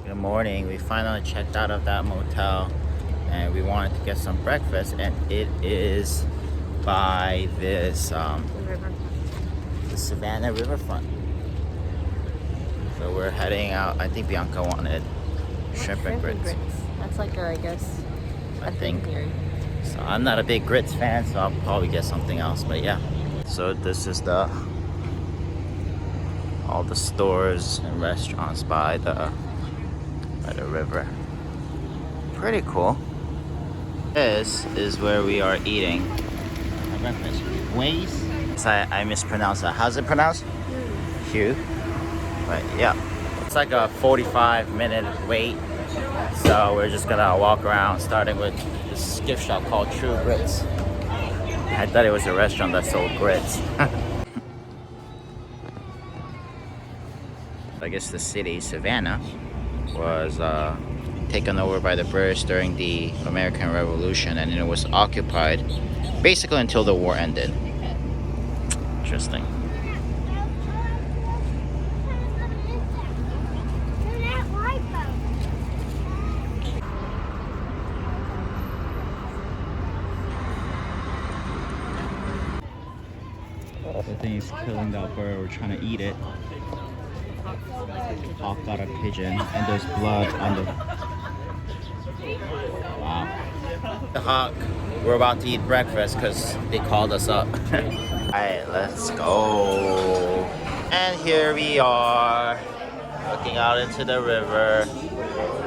Good morning. We finally checked out of that motel and we wanted to get some breakfast, and it is by this the Savannah riverfront. So we're heading out. I think Bianca wanted shrimp and grits. That's like I guess I think here. so. I'm not a big grits fan, so I'll probably get something else, but yeah. So this is all the stores and restaurants by the river. Pretty cool. This is where we are eating our breakfast. Ways. I mispronounced that. How's it pronounced? Hugh. But yeah, it's like a 45-minute wait. So we're just gonna walk around, starting with this gift shop called True Grits. I thought it was a restaurant that sold grits. I guess the city, Savannah, was taken over by the British during the American Revolution, and it was occupied basically until the war ended. Interesting. The thing is killing that bird. We're trying to eat it. Hawk got a pigeon, and there's blood on the. Wow. The hawk. We're about to eat breakfast because they called us up. Alright, let's go. And here we are, looking out into the river.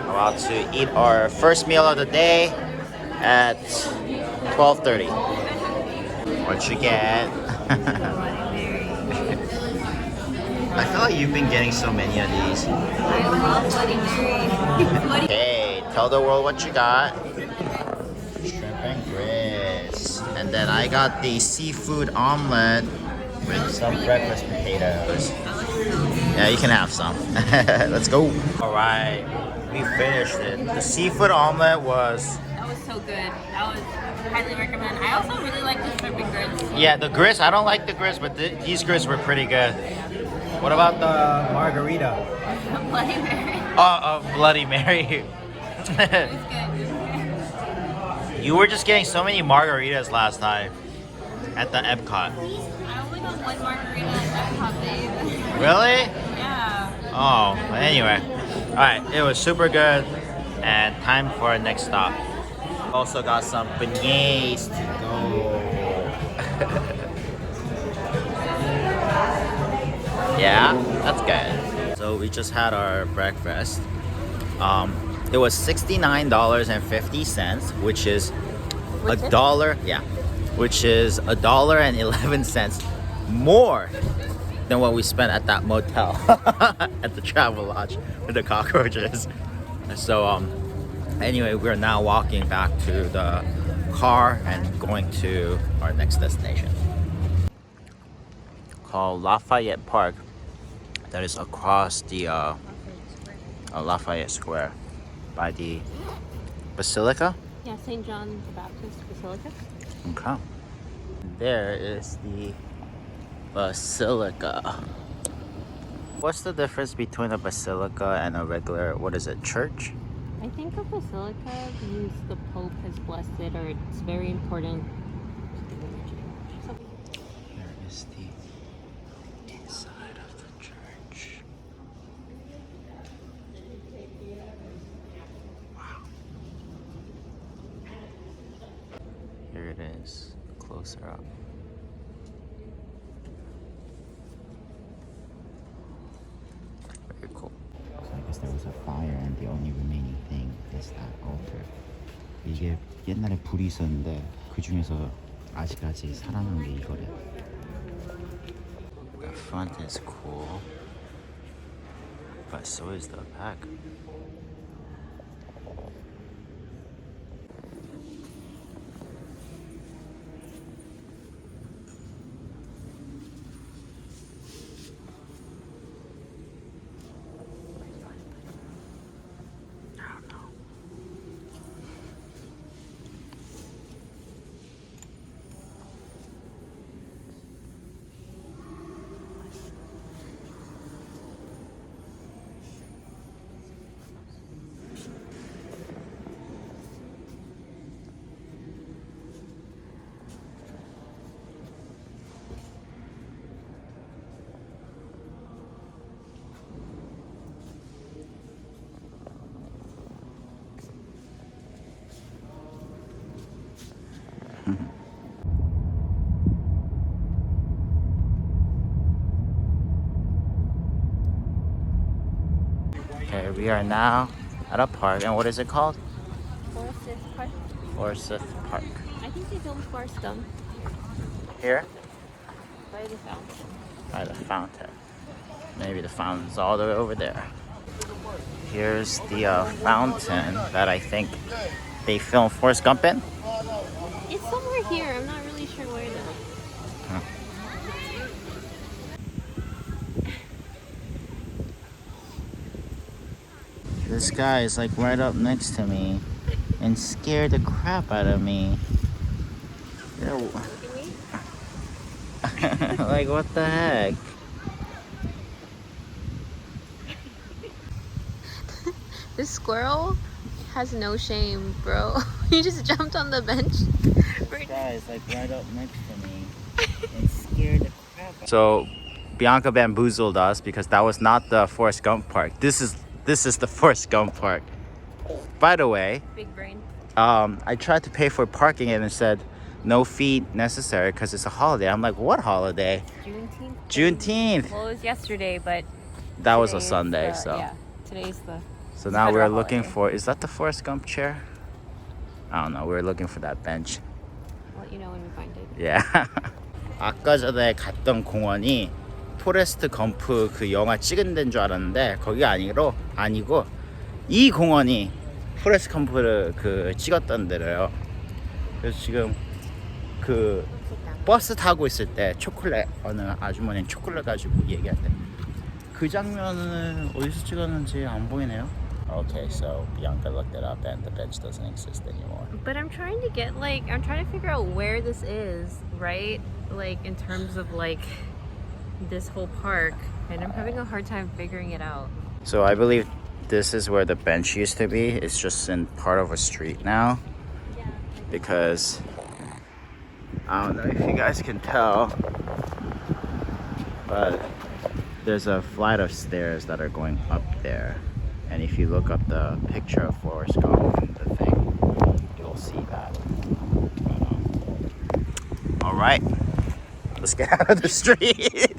About to eat our first meal of the day at 12:30. What you get? I feel like you've been getting so many of these. I love Bloody Mary. Hey, tell the world what you got. Shrimp and grits. And then I got the seafood omelet with some breakfast potatoes. Yeah, you can have some. Let's go. Alright, we finished it. The seafood omelet was... That was so good. That was highly recommend. I also really like the shrimp and grits. Yeah, the grits, I don't like the grits, but these grits were pretty good. What about the margarita? Bloody Mary. Oh, Bloody Mary. It was good. You were just getting so many margaritas last time at the Epcot. I only got one margarita at Epcot, babe. Really? Yeah. Oh, but anyway. Alright, it was super good. And time for our next stop. Also got some beignets to go. Yeah, that's good. So we just had our breakfast. It was $69.50, which is $1. Yeah, which is $1.11 more than what we spent at that motel at the travel lodge with the cockroaches. So anyway, we're now walking back to the car and going to our next destination called Lafayette Park. That is across the Lafayette Square by the Basilica. Yeah, St. John the Baptist Basilica. Okay. There is the Basilica. What's the difference between a basilica and a regular, what is it, church? I think a basilica means the Pope has blessed it, or it's very important. Here is the inside of the church. Wow. Here it is, closer up. Very cool. So I guess there was a fire and the only remaining thing is that altar. 이게 옛날에 불이 있었는데 그 중에서 아직까지 살아남은 게 이거래. The front is cool, but so is the back. Okay, we are now at a park, and what is it called? Forsyth Park. Forsyth Park. I think they filmed Forrest Gump Here? by the fountain. By the fountain. Maybe the fountain's all the way over there. Here's the fountain that I think they filmed Forrest Gump in. It's somewhere here. I'm not really sure where though. Huh. This guy is like right up next to me and scared the crap out of me. Ew. Like, what the heck? This squirrel has no shame, bro. He just jumped on the bench. This guy is like right up next to me and scared the crap out of me. So Bianca bamboozled us because that was not the Forrest Gump park. This is the Forrest Gump park. By the way, Big brain. I tried to pay for parking and it said no fee necessary because it's a holiday. I'm like, what holiday? Juneteenth. Juneteenth. Well, it was yesterday, but That was a today's Sunday, the- so. yeah, today's the. So now we're federal looking holiday. for, is that the Forrest Gump chair? I don't know. We're looking for that bench. I'll let you know when we find it. Yeah. 아까 전에 갔던 공원이 포레스트 검프 그 영화 찍은 데인 줄 알았는데 거기가 아니고 이 공원이 포레스트 검프를 그 찍었던 데래요. 그래서 지금 그 버스 타고 있을 때 초콜릿 어느 아주머니 초콜릿 가지고 얘기할 때 그 장면을 어디서 찍었는지 안 보이네요. Okay, so Bianca looked it up and the bench doesn't exist anymore. But I'm trying to get I'm trying to figure out where this is, right? Like in terms of like this whole park, and I'm having a hard time figuring it out. So I believe this is where the bench used to be. It's just in part of a street now. Yeah. Because I don't know if you guys can tell, but there's a flight of stairs that are going up there. And if you look up the picture of Forrest Gump in the thing, you'll see that. All right, let's get out of the street.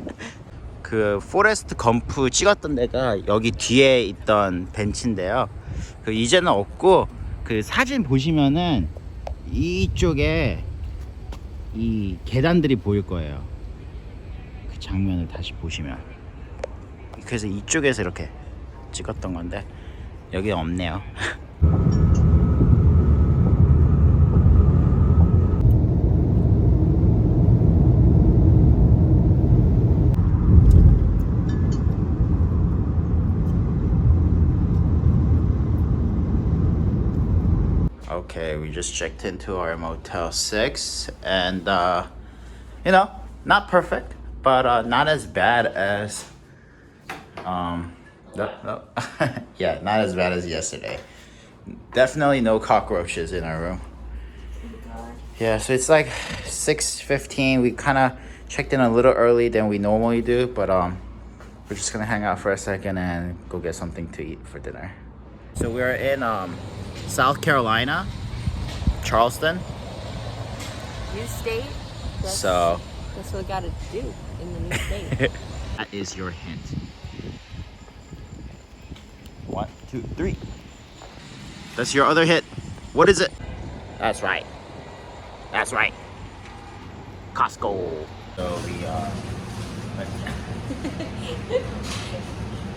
그 포레스트 검프 찍었던 데가 여기 뒤에 있던 벤치인데요. 그 이제는 없고 그 사진 보시면은 이쪽에 이 계단들이 보일 거예요. 그 장면을 다시 보시면. 그래서 이쪽에서 이렇게 찍었던 건데 여기 없네요. Okay, we just checked into our Motel 6 and you know, not perfect, but not as bad as no. Yeah, not as bad as yesterday. Definitely no cockroaches in our room. Yeah, so it's like 6:15. We kind of checked in a little early than we normally do, but we're just gonna hang out for a second and go get something to eat for dinner. So we're in South Carolina, Charleston. New state. That's So what we gotta do in the new state. that is your hint. 1, 2, 3. That's your other hit. What is it? That's right. That's right. Costco. So we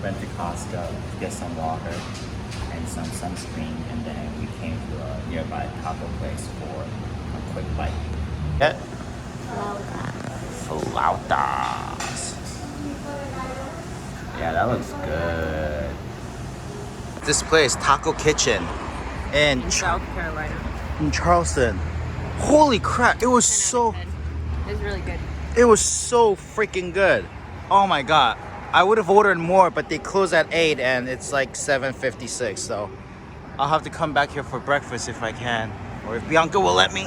went to Costco to get some water and some sunscreen, and then we came to a nearby taco place for a quick bite. Yeah. Flautas. Yeah, that looks good. This place, Taco Kitchen, In South Carolina. in Charleston. Holy crap! It was 10 so. out of 10. It was really good. It was so freaking good. Oh my god. I would have ordered more, but they close at 8 and it's like 7:56. So I'll have to come back here for breakfast if I can, or if Bianca will let me.